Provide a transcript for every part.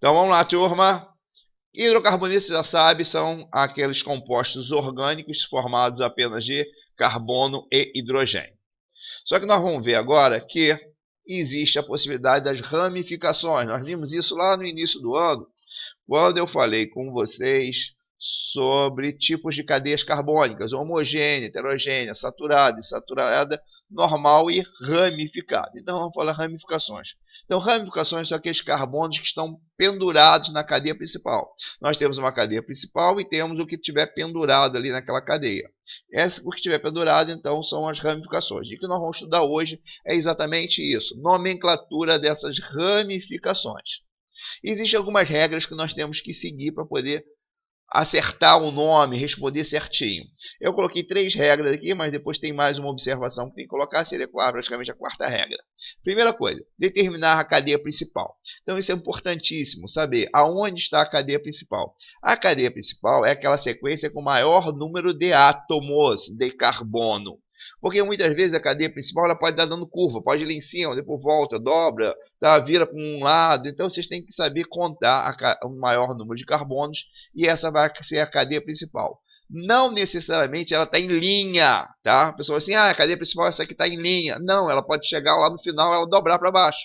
Então vamos lá, turma. Hidrocarbonetos, você já sabe, são aqueles compostos orgânicos formados apenas de carbono e hidrogênio. Só que nós vamos ver agora que existe a possibilidade das ramificações. Nós vimos isso lá no início do ano, quando eu falei com vocês sobre tipos de cadeias carbônicas: homogênea, heterogênea, saturada, insaturada, normal e ramificada. Então vamos falar ramificações. Então, ramificações são aqueles carbonos que estão pendurados na cadeia principal. Nós temos uma cadeia principal e temos o que estiver pendurado ali naquela cadeia. O que estiver pendurado, então, são as ramificações. E o que nós vamos estudar hoje é exatamente isso: nomenclatura dessas ramificações. Existem algumas regras que nós temos que seguir para poder acertar o nome, responder certinho. Eu coloquei 3 regras aqui, mas depois tem mais uma observação que tem que colocar, seria praticamente a 4ª regra. Primeira coisa, determinar a cadeia principal. Então isso é importantíssimo, saber aonde está a cadeia principal. A cadeia principal é aquela sequência com maior número de átomos de carbono. Porque muitas vezes a cadeia principal ela pode estar dando curva, pode ir lá em cima, depois volta, dobra, tá, vira para um lado. Então vocês têm que saber contar o maior número de carbonos e essa vai ser a cadeia principal. Não necessariamente ela está em linha, tá? A pessoa assim, a cadeia principal essa aqui está em linha. Não, ela pode chegar lá no final, ela dobrar para baixo.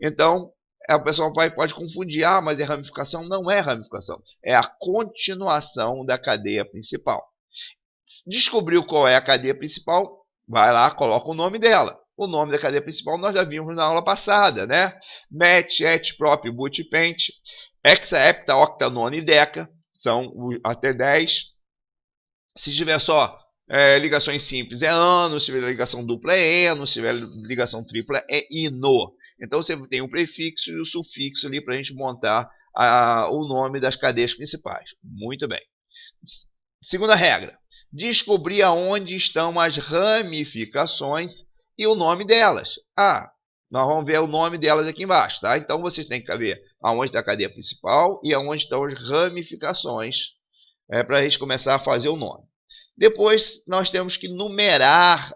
Então a pessoa pode confundir, mas é ramificação. Não é ramificação, é a continuação da cadeia principal. Descobriu qual é a cadeia principal, vai lá, coloca o nome dela. O nome da cadeia principal nós já vimos na aula passada, né? Met, et, prop, but, pent, hexa, hepta, octa, nona e deca, são até 10. Se tiver só ligações simples é ano, se tiver ligação dupla é eno, se tiver ligação tripla é ino. Então você tem o prefixo e o sufixo ali para a gente montar o nome das cadeias principais. Muito bem. Segunda regra: descobrir aonde estão as ramificações e o nome delas. Nós vamos ver o nome delas aqui embaixo, tá? Então vocês têm que ver aonde está a cadeia principal e aonde estão as ramificações para a gente começar a fazer o nome. Depois nós temos que numerar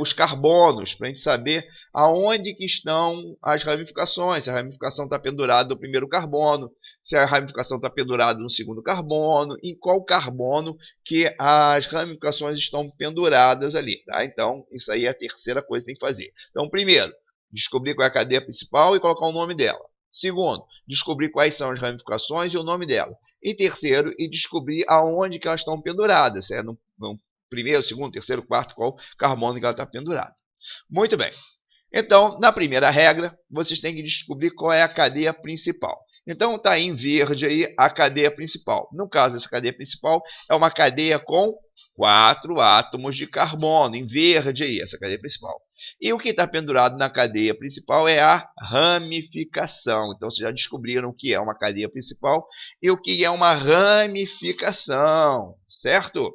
os carbonos, para a gente saber aonde que estão as ramificações. Se a ramificação está pendurada no primeiro carbono, se a ramificação está pendurada no segundo carbono, em qual carbono que as ramificações estão penduradas ali. Tá? Então, isso aí é a terceira coisa que tem que fazer. Então, primeiro, descobrir qual é a cadeia principal e colocar o nome dela. Segundo, descobrir quais são as ramificações e o nome dela. E terceiro, descobrir aonde que elas estão penduradas. No primeiro, segundo, terceiro, quarto, qual carbono que ela está pendurada. Muito bem. Então, na primeira regra, vocês têm que descobrir qual é a cadeia principal. Então, está em verde aí a cadeia principal. No caso, essa cadeia principal é uma cadeia com 4 átomos de carbono. Em verde aí, essa cadeia principal. E o que está pendurado na cadeia principal é a ramificação. Então, vocês já descobriram o que é uma cadeia principal e o que é uma ramificação, certo?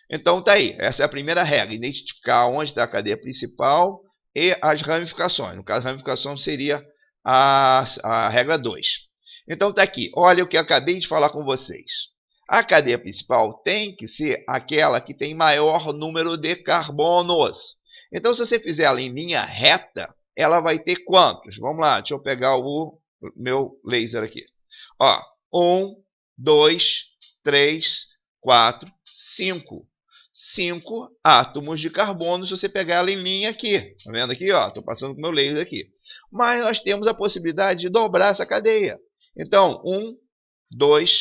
Então, tá aí. Essa é a primeira regra: identificar onde está a cadeia principal e as ramificações. No caso, a ramificação seria a regra 2. Então, tá aqui. Olha o que eu acabei de falar com vocês. A cadeia principal tem que ser aquela que tem maior número de carbonos. Então, se você fizer ela em linha reta, ela vai ter quantos? Vamos lá, deixa eu pegar o meu laser aqui. 1, 2, 3, 4, 5. 5 átomos de carbono se você pegar ela em linha aqui. Tá vendo aqui? Estou passando com o meu laser aqui. Mas nós temos a possibilidade de dobrar essa cadeia. Então, 1, 2,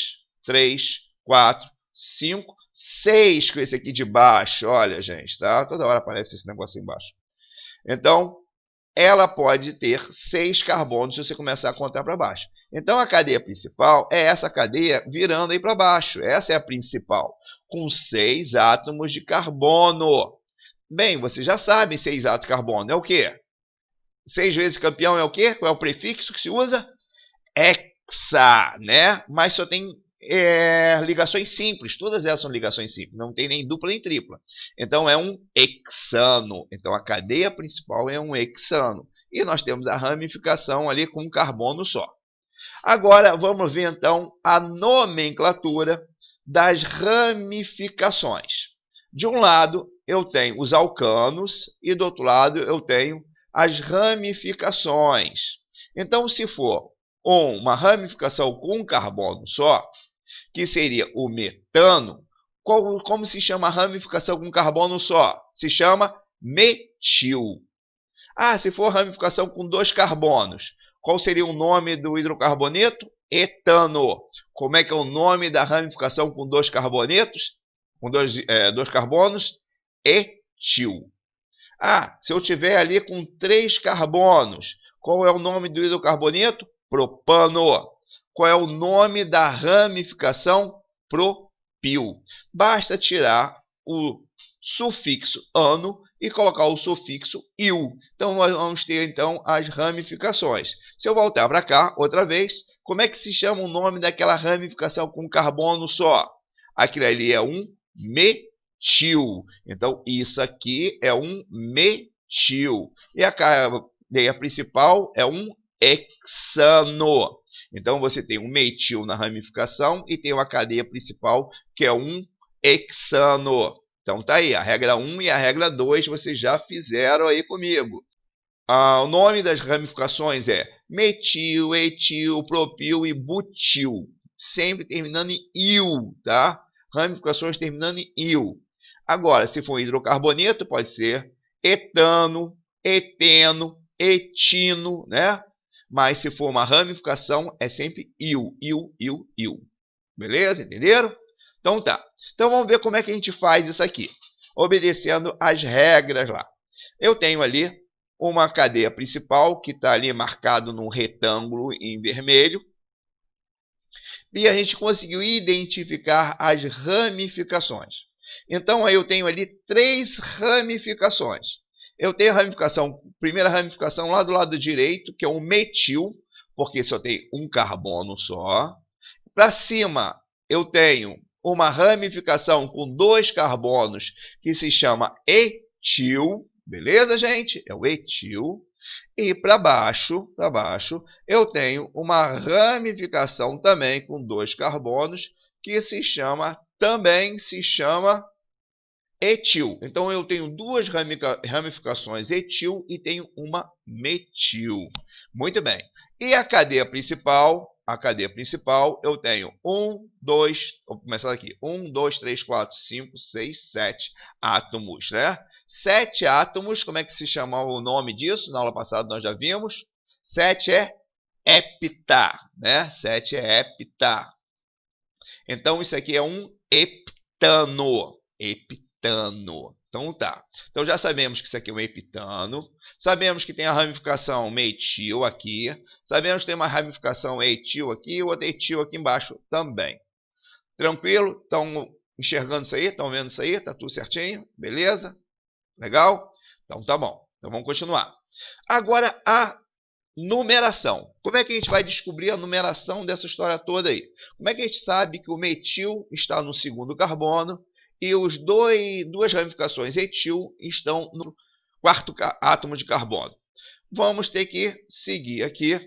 3, 4, 5, 6 com esse aqui de baixo. Olha, gente, tá? Toda hora aparece esse negócio embaixo. Então, ela pode ter 6 carbonos se você começar a contar para baixo. Então, a cadeia principal é essa cadeia virando aí para baixo. Essa é a principal, com 6 átomos de carbono. Bem, vocês já sabem 6 átomos de carbono. É o quê? 6 vezes campeão é o quê? Qual é o prefixo que se usa? Hexa, né? Mas só tem ligações simples. Todas elas são ligações simples. Não tem nem dupla nem tripla. Então, é um hexano. Então, a cadeia principal é um hexano. E nós temos a ramificação ali com um carbono só. Agora, vamos ver, então, a nomenclatura das ramificações. De um lado, eu tenho os alcanos e do outro lado, eu tenho as ramificações. Então, se for uma ramificação com um carbono só, que seria o metano, como se chama a ramificação com carbono só? Se chama metil. Se for ramificação com 2 carbonos, qual seria o nome do hidrocarboneto? Etano. Como é que é o nome da ramificação com 2 carbonetos? Com dois carbonos? Etil. Se eu tiver ali com 3 carbonos, qual é o nome do hidrocarboneto? Propano. Qual é o nome da ramificação? Propil. Basta tirar o sufixo ano e colocar o sufixo il. Então, nós vamos ter então as ramificações. Se eu voltar para cá outra vez, como é que se chama o nome daquela ramificação com carbono só? Aquilo ali é um metil. Então, isso aqui é um metil. E a cadeia principal é um hexano. Então, você tem um metil na ramificação e tem uma cadeia principal que é um hexano. Então, tá aí, a regra 1 e a regra 2 vocês já fizeram aí comigo. O nome das ramificações é metil, etil, propil e butil. Sempre terminando em il, tá? Ramificações terminando em il. Agora, se for hidrocarboneto, pode ser etano, eteno, etino, né? Mas se for uma ramificação, é sempre il. Beleza? Entenderam? Então tá. Então vamos ver como é que a gente faz isso aqui, obedecendo as regras lá. Eu tenho ali uma cadeia principal que está ali marcado num retângulo em vermelho. E a gente conseguiu identificar as ramificações. Então aí eu tenho ali 3 ramificações. Eu tenho a ramificação, primeira ramificação lá do lado direito, que é o metil, porque só tem um carbono só. Para cima eu tenho uma ramificação com 2 carbonos que se chama etil. Beleza, gente? É o etil. E para baixo, eu tenho uma ramificação também com 2 carbonos que também se chama etil. Então, eu tenho 2 ramificações etil e tenho uma metil. Muito bem. E a cadeia principal? A cadeia principal, eu tenho 1, 2, vou começar aqui, 1, 2, 3, 4, 5, 6, 7 átomos, né? 7 átomos, como é que se chama o nome disso? Na aula passada nós já vimos. 7 é hepta, né? 7 é hepta. Então, isso aqui é um heptano. Então, tá. Então, já sabemos que isso aqui é um heptano. Sabemos que tem a ramificação metil aqui. Sabemos que tem uma ramificação etil aqui e outra etil aqui embaixo também. Tranquilo? Estão enxergando isso aí? Estão vendo isso aí? Está tudo certinho? Beleza? Legal? Então, tá bom. Então, vamos continuar. Agora, a numeração. Como é que a gente vai descobrir a numeração dessa história toda aí? Como é que a gente sabe que o metil está no segundo carbono e os 2 ramificações etil estão no 4º átomo de carbono? Vamos ter que seguir aqui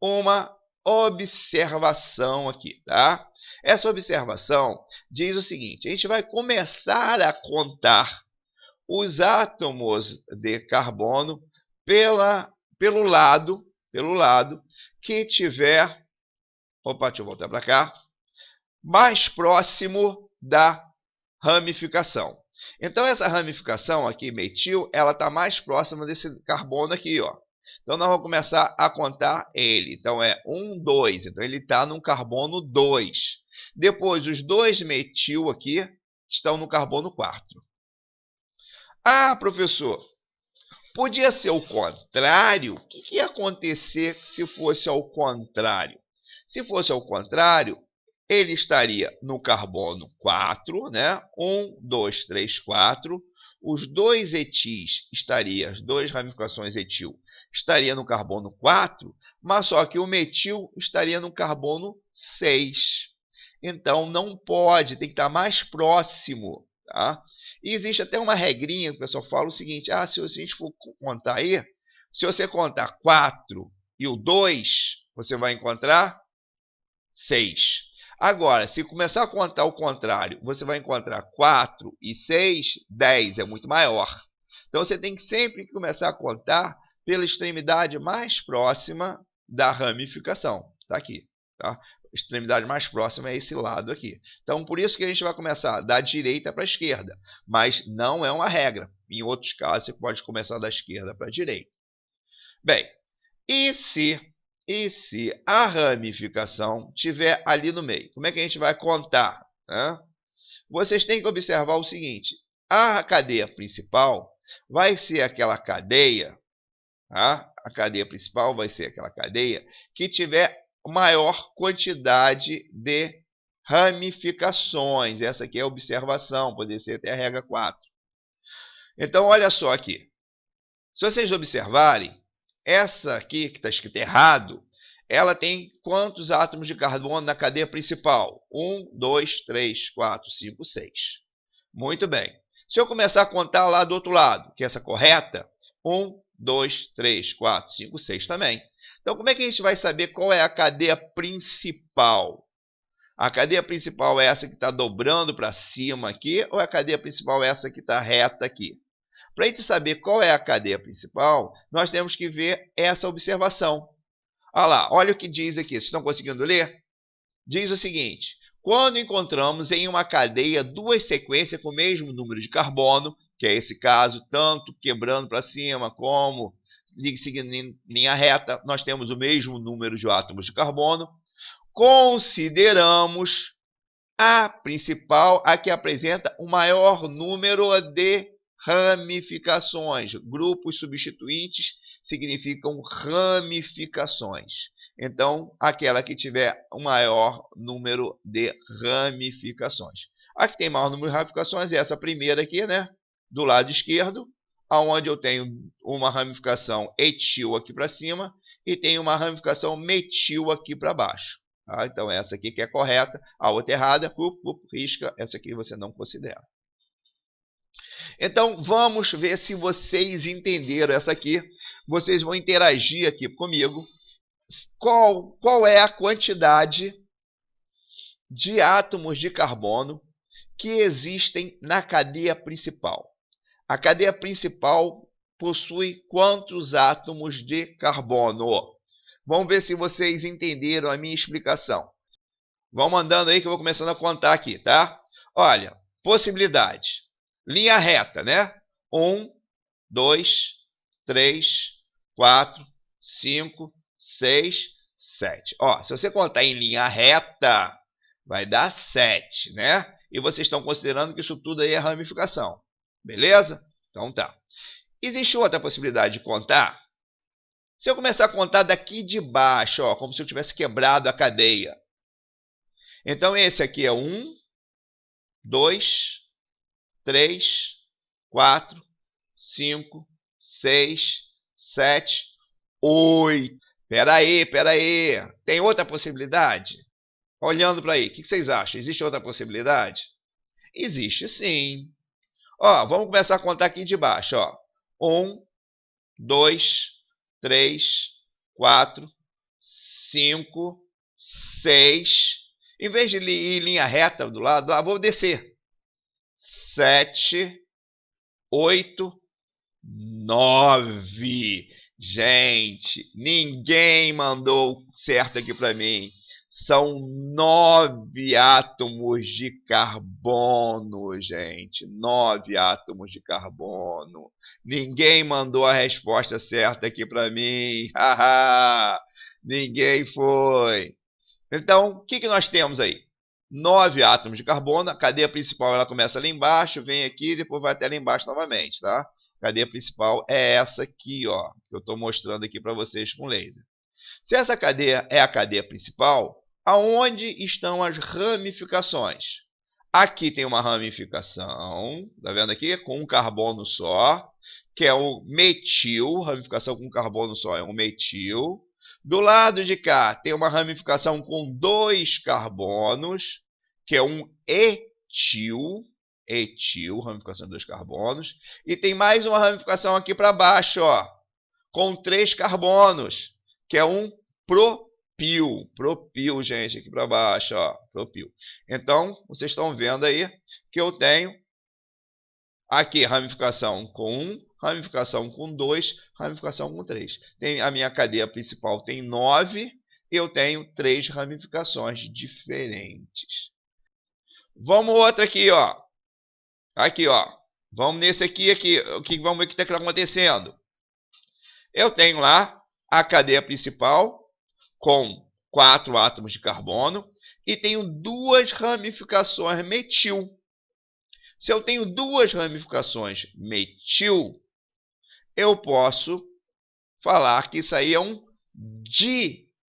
uma observação aqui, tá? Essa observação diz o seguinte: a gente vai começar a contar os átomos de carbono pelo lado que tiver, deixa eu voltar para cá, mais próximo da ramificação. Então, essa ramificação aqui, metil, ela está mais próxima desse carbono aqui, ó. Então, nós vamos começar a contar ele. Então, é 1, 2. Então, ele está no carbono 2. Depois, os 2 metil aqui estão no carbono 4. Professor, podia ser o contrário? O que ia acontecer se fosse ao contrário? Se fosse ao contrário, ele estaria no carbono 4, né? 1, 2, 3, 4. Os 2 etis as 2 ramificações etil estaria no carbono 4, mas só que o metil estaria no carbono 6. Então, não pode, tem que estar mais próximo, tá? E existe até uma regrinha que o pessoal fala o seguinte: se a gente for contar aí, se você contar 4 e o 2, você vai encontrar 6. Agora, se começar a contar o contrário, você vai encontrar 4 e 6, 10, é muito maior. Então, você tem que sempre começar a contar pela extremidade mais próxima da ramificação. Está aqui. Tá? A extremidade mais próxima é esse lado aqui. Então, por isso que a gente vai começar da direita para a esquerda. Mas não é uma regra. Em outros casos, você pode começar da esquerda para a direita. Bem, e se a ramificação estiver ali no meio? Como é que a gente vai contar? Né? Vocês têm que observar o seguinte. A cadeia principal vai ser aquela cadeia, tá? A cadeia principal vai ser aquela cadeia que tiver maior quantidade de ramificações. Essa aqui é a observação, pode ser até a regra 4. Então, olha só aqui. Se vocês observarem, essa aqui que está escrito errado, ela tem quantos átomos de carbono na cadeia principal? 1, 2, 3, 4, 5, 6. Muito bem. Se eu começar a contar lá do outro lado, que é essa correta, 1, 2, 3, 4, 5, 6 também. Então, como é que a gente vai saber qual é a cadeia principal? A cadeia principal é essa que está dobrando para cima aqui, ou a cadeia principal é essa que está reta aqui? Para a gente saber qual é a cadeia principal, nós temos que ver essa observação. Olha lá, olha o que diz aqui. Vocês estão conseguindo ler? Diz o seguinte. Quando encontramos em uma cadeia duas sequências com o mesmo número de carbono, que é esse caso, tanto quebrando para cima como seguindo em linha reta, nós temos o mesmo número de átomos de carbono, consideramos a principal, a que apresenta o maior número de ramificações. Grupos substituintes significam ramificações. Então, aquela que tiver o maior número de ramificações. A que tem maior número de ramificações é essa primeira aqui, né? Do lado esquerdo, onde eu tenho uma ramificação etil aqui para cima e tenho uma ramificação metil aqui para baixo. Tá? Então, essa aqui que é correta, a outra errada, risca, essa aqui você não considera. Então, vamos ver se vocês entenderam essa aqui. Vocês vão interagir aqui comigo. Qual é a quantidade de átomos de carbono que existem na cadeia principal? A cadeia principal possui quantos átomos de carbono? Vamos ver se vocês entenderam a minha explicação. Vão mandando aí que eu vou começando a contar aqui, tá? Olha, possibilidade. Linha reta, né? 1, 2, 3, 4, 5, 6, 7. Ó, se você contar em linha reta, vai dar 7, né? E vocês estão considerando que isso tudo aí é ramificação. Beleza? Então tá. Existe outra possibilidade de contar? Se eu começar a contar daqui de baixo, ó, como se eu tivesse quebrado a cadeia. Então, esse aqui é 1, 2, 3, 4, 5, 6, 7, 8. Espera aí. Tem outra possibilidade? Olhando para aí, o que vocês acham? Existe outra possibilidade? Existe sim. Ó, vamos começar a contar aqui de baixo. Ó. 1, 2, 3, 4, 5, 6. Em vez de ir em linha reta do lado, vou descer. 7, 8, 9. Gente, ninguém mandou certo aqui para mim. São 9 átomos de carbono, gente. 9 átomos de carbono. Ninguém mandou a resposta certa aqui para mim. Ninguém foi. Então, o que nós temos aí? 9 átomos de carbono. A cadeia principal ela começa ali embaixo, vem aqui e depois vai até lá embaixo novamente, tá? A cadeia principal é essa aqui, ó, que eu estou mostrando aqui para vocês com laser. Se essa cadeia é a cadeia principal, aonde estão as ramificações? Aqui tem uma ramificação, tá vendo aqui? Com um carbono só, que é o metil, ramificação com carbono só é um metil. Do lado de cá tem uma ramificação com 2 carbonos, que é um etil, ramificação de 2 carbonos. E tem mais uma ramificação aqui para baixo, ó, com 3 carbonos, que é um propil. Propil, gente, aqui para baixo, ó, propil. Então, vocês estão vendo aí que eu tenho aqui ramificação com 1, ramificação com 2, ramificação com 3. A minha cadeia principal tem 9, eu tenho 3 ramificações diferentes. Vamos outra aqui, ó. Aqui, ó. Vamos nesse aqui. Vamos ver o que está acontecendo. Eu tenho lá a cadeia principal com 4 átomos de carbono e tenho 2 ramificações metil. Se eu tenho 2 ramificações metil, eu posso falar que isso aí é um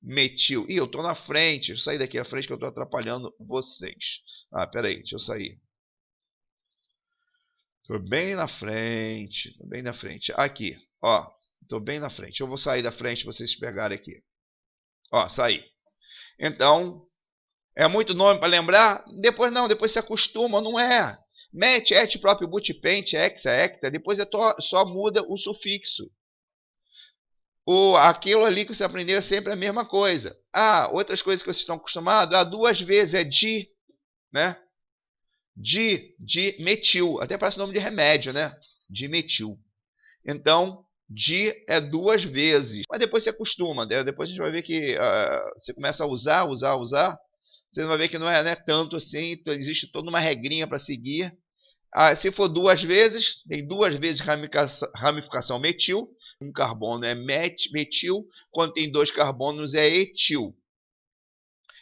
dimetil. Ih, eu estou na frente. Eu saí daqui à frente que eu estou atrapalhando vocês. Ah, peraí, deixa eu sair. Estou bem na frente. Estou bem na frente. Aqui, ó. Estou bem na frente. Eu vou sair da frente para vocês pegarem aqui. Ó, saí. Então, é muito nome para lembrar? Depois não, depois se acostuma, não é. Met, et, próprio, but, pent, hexa, hecta. Depois só muda o sufixo. Aquilo ali que você aprendeu é sempre a mesma coisa. Ah, outras coisas que vocês estão acostumados. 2 vezes é di, né? Dimetil. Até parece nome de remédio, né? Dimetil. Então, di é 2 vezes. Mas depois você acostuma. Né? Depois a gente vai ver que você começa a usar. Você vai ver que não é tanto assim. Então, existe toda uma regrinha para seguir. Se for 2 vezes, tem 2 vezes ramificação metil. Um carbono é metil. Quando tem 2 carbonos é etil.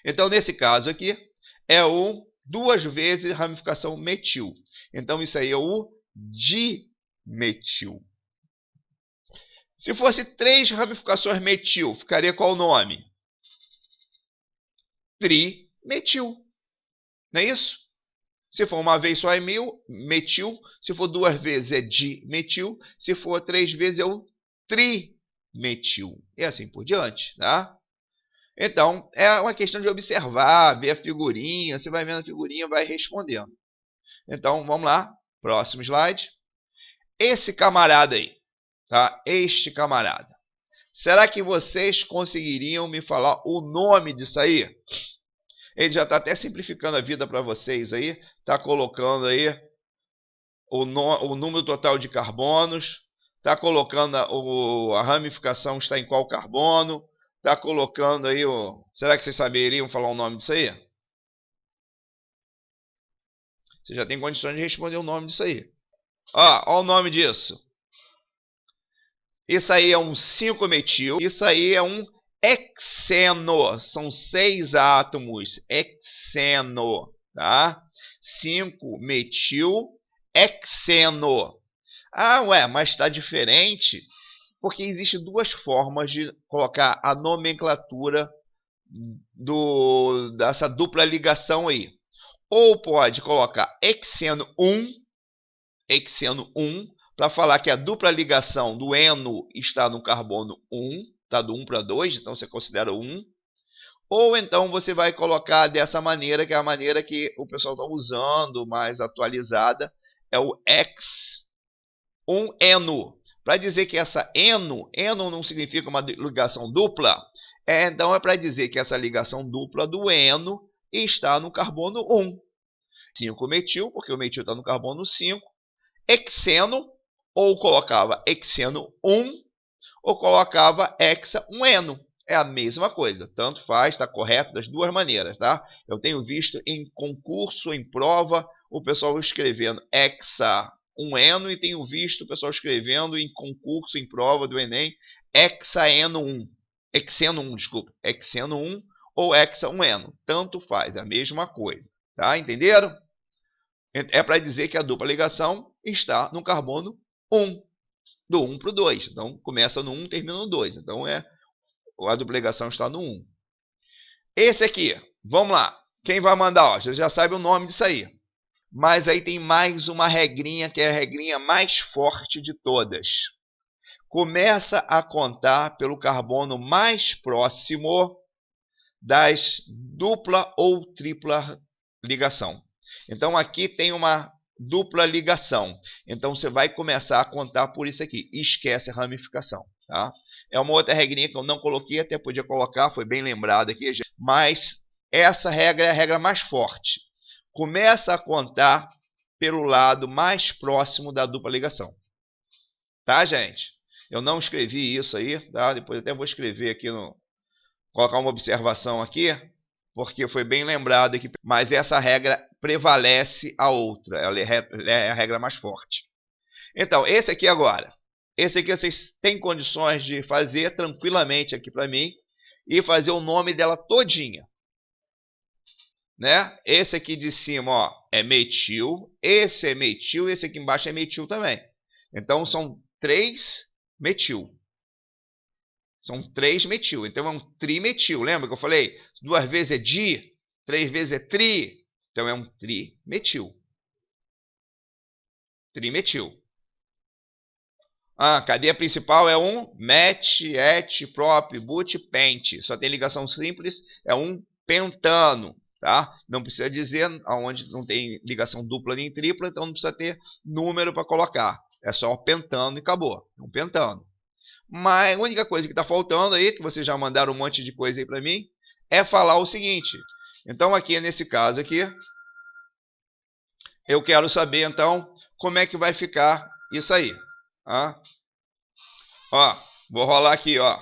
Então, nesse caso aqui, é 2 vezes ramificação metil. Então, isso aí é o dimetil. Se fosse 3 ramificações metil, ficaria qual o nome? Trimetil. Não é isso? Se for uma vez só é metil. Se for 2 vezes é dimetil. Se for 3 vezes é o trimetil. E assim por diante, tá? Então, é uma questão de observar, ver a figurinha. Você vai vendo a figurinha e vai respondendo. Então, vamos lá. Próximo slide. Esse camarada aí. Tá? Este camarada. Será que vocês conseguiriam me falar o nome disso aí? Ele já está até simplificando a vida para vocês aí. Está colocando aí o número total de carbonos. Está colocando a ramificação está em qual carbono. Está colocando aí o... Será que vocês saberiam falar o nome disso aí? Você já tem condições de responder o nome disso aí. Ó o nome disso. Isso aí é um 5-metil. Isso aí é um hexeno. São 6 átomos. Hexeno. Tá? 5-metil hexeno. Ah, ué, mas está diferente? Porque existem 2 formas de colocar a nomenclatura dessa dupla ligação aí. Ou pode colocar hexeno 1, para falar que a dupla ligação do eno está no carbono 1, está do 1 para 2, então você considera 1. Ou então você vai colocar dessa maneira, que é a maneira que o pessoal está usando, mais atualizada, é o hex1eno. Para dizer que essa eno não significa uma ligação dupla, então é para dizer que essa ligação dupla do eno está no carbono 1. 5-metil, porque o metil está no carbono 5. Hexeno, ou colocava hexeno 1, ou colocava hexa1eno. É a mesma coisa, tanto faz, está correto das 2 maneiras, tá? Eu tenho visto em concurso, em prova, o pessoal escrevendo hexa1eno e tenho visto o pessoal escrevendo em concurso, em prova do Enem, hexeno 1 ou hexa1eno. Tanto faz, é a mesma coisa, tá? Entenderam? É para dizer que a dupla ligação está no carbono 1, do 1 para o 2. Então, começa no 1 e termina no 2. Então, a dupla ligação está no 1. Esse aqui, vamos lá. Quem vai mandar? Ó, você já sabe o nome disso aí. Mas aí tem mais uma regrinha, que é a regrinha mais forte de todas. Começa a contar pelo carbono mais próximo das dupla ou tripla ligação. Então, aqui tem uma dupla ligação. Então, você vai começar a contar por isso aqui. Esquece a ramificação. Tá? É uma outra regrinha que eu não coloquei, até podia colocar, foi bem lembrado aqui. Mas essa regra é a regra mais forte. Começa a contar pelo lado mais próximo da dupla ligação. Tá, gente? Eu não escrevi isso aí, tá? Depois até vou escrever aqui, colocar uma observação aqui, porque foi bem lembrado aqui, mas essa regra prevalece a outra, ela é a regra mais forte. Então, esse aqui agora, esse aqui vocês têm condições de fazer tranquilamente aqui para mim e fazer o nome dela todinha. Né? Esse aqui de cima, ó, é metil, esse é metil, esse aqui embaixo é metil também. Então, são 3 metil. São 3 metil. Então, é um trimetil. Lembra que eu falei? 2 vezes é di, 3 vezes é tri. Então, é um trimetil. Trimetil. A cadeia principal é um met, et, prop, but, pent. Só tem ligação simples, é um pentano. Tá? Não precisa dizer aonde não tem ligação dupla nem tripla, então não precisa ter número para colocar. É só pentano e acabou. É um pentano. Mas a única coisa que está faltando aí, que vocês já mandaram um monte de coisa aí para mim, é falar o seguinte. Então, aqui nesse caso aqui, eu quero saber, então, como é que vai ficar isso aí. Tá? Ó, vou rolar aqui, ó.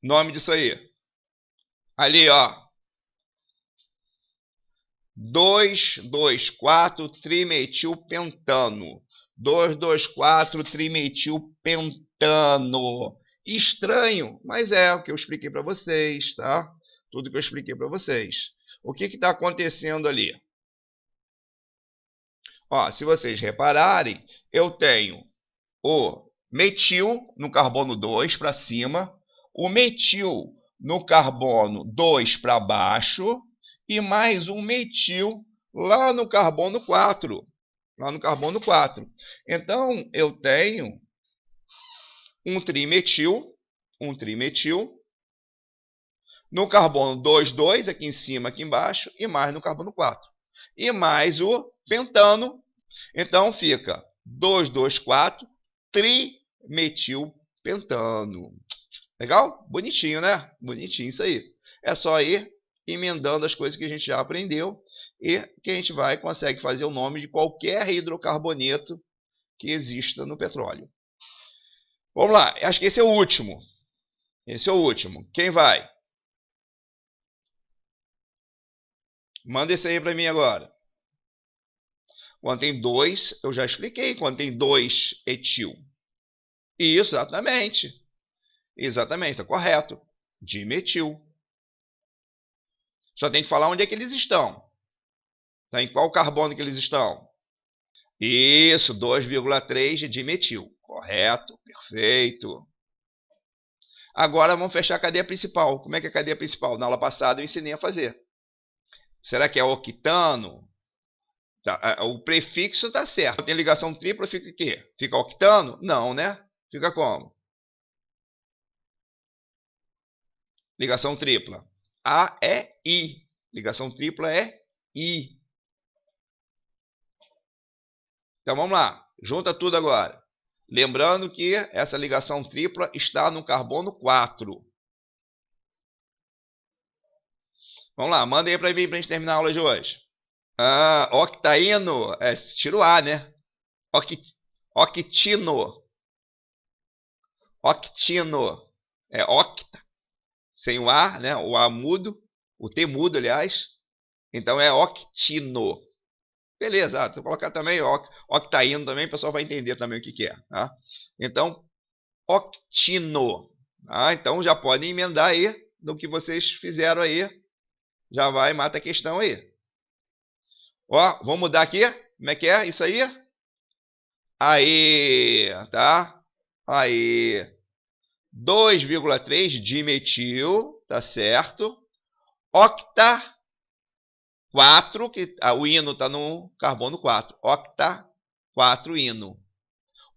Nome disso aí. Ali, ó. 2,2,4 trimetilpentano. 2,2,4 trimetilpentano. Estranho, mas é o que eu expliquei para vocês, tá? Tudo que eu expliquei para vocês. O que está acontecendo ali? Ó, se vocês repararem, eu tenho o metil no carbono 2 para cima, o metil no carbono 2 para baixo e mais um metil lá no carbono 4. Lá no carbono 4. Então, eu tenho um trimetil no carbono 2, 2, aqui em cima, aqui embaixo, e mais no carbono 4. E mais o pentano. Então, fica 2, 2, 4, trimetilpentano. Legal? Bonitinho, né? Bonitinho isso aí. É só ir emendando as coisas que a gente já aprendeu e que a gente consegue fazer o nome de qualquer hidrocarboneto que exista no petróleo. Vamos lá, acho que esse é o último. Esse é o último. Quem vai? Manda esse aí para mim agora. Quando tem 2, eu já expliquei, quando tem 2 etil. Isso, exatamente. Exatamente, está correto. Dimetil. Só tem que falar onde é que eles estão. Tá, em qual carbono que eles estão? Isso, 2,3 de dimetil. Correto, perfeito. Agora vamos fechar a cadeia principal. Como é que é a cadeia principal? Na aula passada eu ensinei a fazer. Será que é octano? Tá, o prefixo está certo. Tem ligação tripla, fica o quê? Fica octano? Não, né? Fica como? Ligação tripla. A é I. Ligação tripla é I. Então vamos lá. Junta tudo agora. Lembrando que essa ligação tripla está no carbono 4. Vamos lá, manda aí para mim para a gente terminar a aula de hoje. Ah, octaíno. Tira o A, né? Octino. Octino. É octa. Sem o A, né? O A mudo. O T mudo, aliás. Então é octino. Beleza, se eu colocar também octaíno também, o pessoal vai entender também o que é. Tá? Então, octino. Tá? Então já podem emendar aí no que vocês fizeram aí. Já vai, mata a questão aí. Ó, vamos mudar aqui. Como é que é isso aí? Aí, tá? Aí. 2,3 dimetil, tá certo? Octa 4, que o hino está no carbono 4. Octa 4 hino.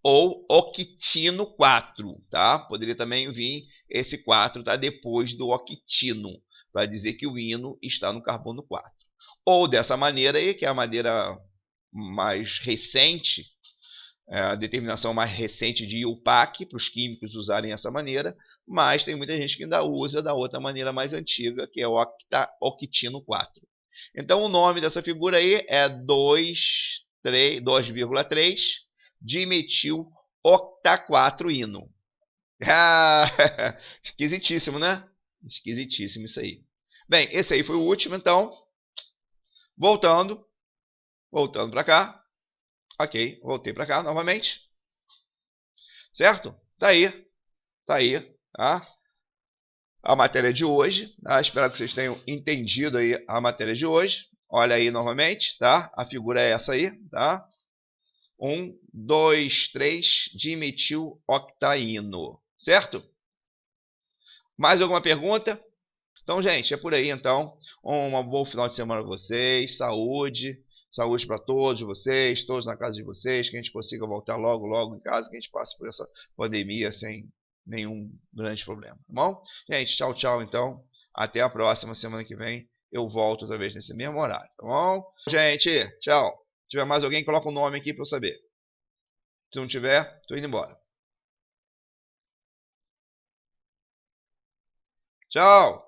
Ou octino 4, tá? Poderia também vir esse 4 tá depois do octino, para dizer que o hino está no carbono 4. Ou dessa maneira aí, que é a maneira mais recente, a determinação mais recente de IUPAC, para os químicos usarem essa maneira, mas tem muita gente que ainda usa da outra maneira mais antiga, que é octino 4. Então, o nome dessa figura aí é 2,3 dimetil-octa-4-ino. Ah, esquisitíssimo, né? Esquisitíssimo isso aí. Bem, esse aí foi o último, então. Voltando para cá. Ok, voltei para cá novamente. Certo? Tá aí, tá? A matéria de hoje, tá? Espero que vocês tenham entendido aí a matéria de hoje. Olha aí novamente, tá? A figura é essa aí, tá? 1, 2, 3, dimetil-octaíno, certo? Mais alguma pergunta? Então, gente, é por aí, então. Um bom final de semana para vocês. Saúde. Saúde para todos vocês, todos na casa de vocês. Que a gente consiga voltar logo, logo em casa. Que a gente passe por essa pandemia sem nenhum grande problema, tá bom? Gente, tchau, tchau, então. Até a próxima semana que vem. Eu volto outra vez nesse mesmo horário, tá bom? Gente, tchau. Se tiver mais alguém, coloca um nome aqui para eu saber. Se não tiver, tô indo embora. Tchau!